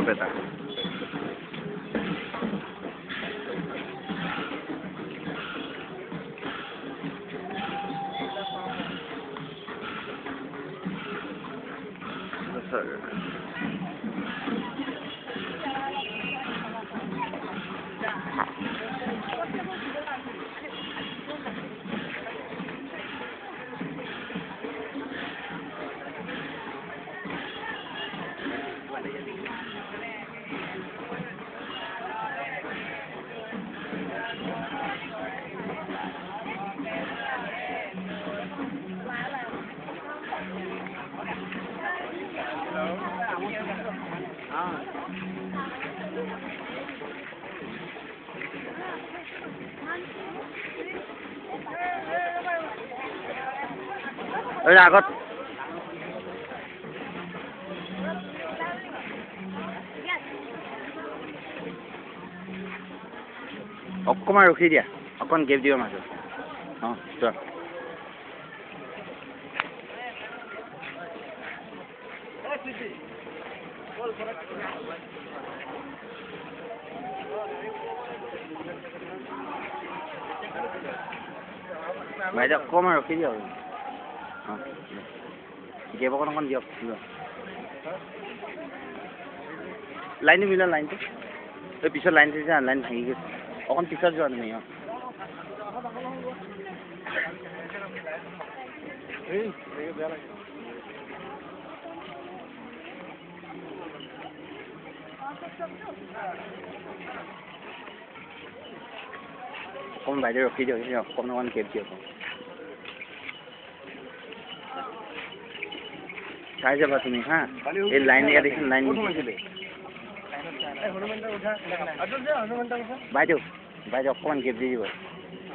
বৰপেটা আগত অকণমান ৰখি দিয়া অকণ গেপ দিবা মাজত যোৱা বাইদেউ অকণমান ৰখি দিয়া গেপ অকণ দিয়ক লাইনটো মিলা লাইনটো এই পিছত লাইন চাইছা লাইন ভাঙি গৈছে অকণ পিছত যোৱা তুমি অকণমান বাইদেউ ৰখি দিয়ক অকণমান গেপ দিয়ক চাই যাবা তুমি হা এই লাইন দেখিছিল লাইন বাইদেউ বাইদেউ অকণমান গেপ দি দিব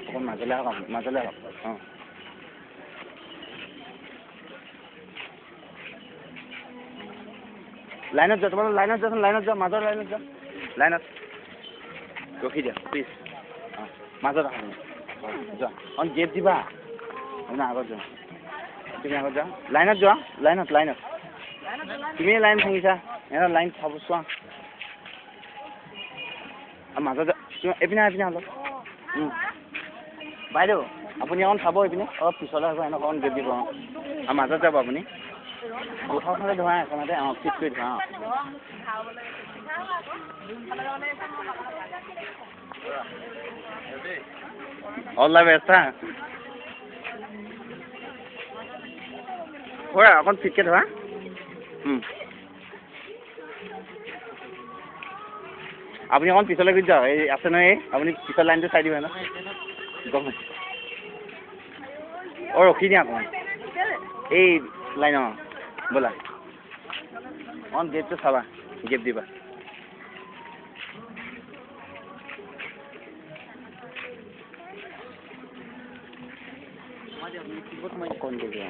অকণ মাজলৈ আহক লাইনত যোৱা তোমালোক লাইনত যোৱাচোন লাইনত যোৱা মাজৰ লাইনত যোৱা লাইনত ৰখি দিয়া প্লিজ মাজত আহা যোৱা অকণ গেপ দিবা আপোনাৰ আগত যোৱা তুমি আগত যোৱা লাইনত যোৱা লাইনত তুমি লাইন ভাঙিছা এনে লাইন চাব চোৱা মাজত এইপিনে অলপ বাইদেউ আপুনি অকণ চাব এইপিনে অলপ পিছলৈ আহিব এনেকুৱা অকণ গেপ দিব মাজত যাব আপুনি গোঠাখনলৈ ধৰা এখনতে ফিট কৰি ধৰা অল দ্য বেষ্ট হা খুৰা অকণ ফিটকৈ ধৰা আপুনি অকণ পিছলৈ গুচি যাওক এই আছে নহয় এই আপুনি পিছৰ লাইনটো চাই দিব ন গম ৰখি দিয়া অকণ এই লাইন ব'লা অকণ গেপটো চাবা গেপ দিবা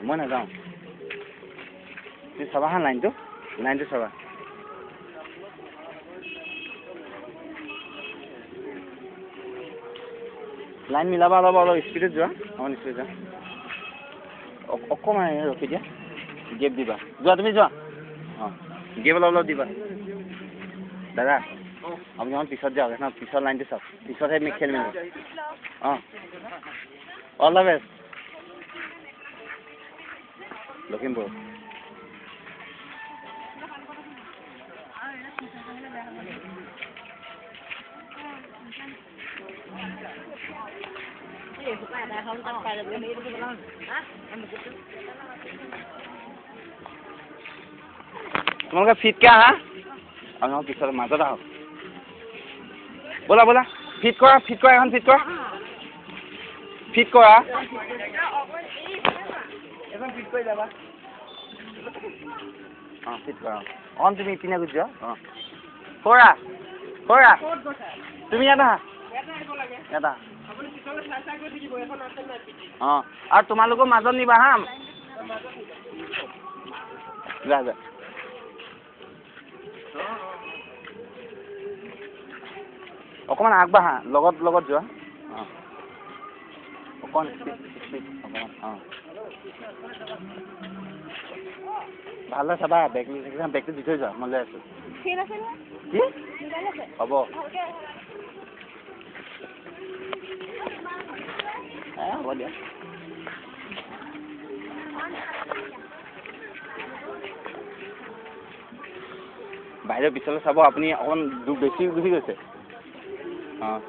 মই নাযাওঁ তুমি চাবা হা লাইনটো চাবা লাইন মিলাবা অলপ স্পীডত যোৱা অকণ স্পীডত যোৱা অকণমান ৰখি দিয়া গেপ দিবা যোৱা তুমি যোৱা গেপ অলপ দিবা দাদা আপুনি অকণ পিছত যাওক পিছৰ লাইনটো চাওক পিছতহে আমি খেল মেলিম অল দ্য বেষ্ট লখিমপুৰ তোমালোকে ফিটকৈ আহা আৰু পিছত মাজত আহক ব'লা ফিট কৰা এখন ফিট কৰা ফিট কৰি যাবা ফিট কৰা অকণ তুমি ইপিনে গুচি যোৱা খুৰা তুমি ইয়াত আহা আৰু তোমালোকো মাজত নিবা হা যা অকণমান আগবাঢ়া লগত যোৱা অকণ ভালদৰে চাবা বেগটো দি থৈ যোৱা মই লৈ আছোঁ ঠিক আছে নে কি মোবাইল আছে হ'ব ভালকে হ'ব দিয়া বাহিৰৰ পিছলৈ চাব আপুনি অকণমান বেছি গুচি গৈছে অঁ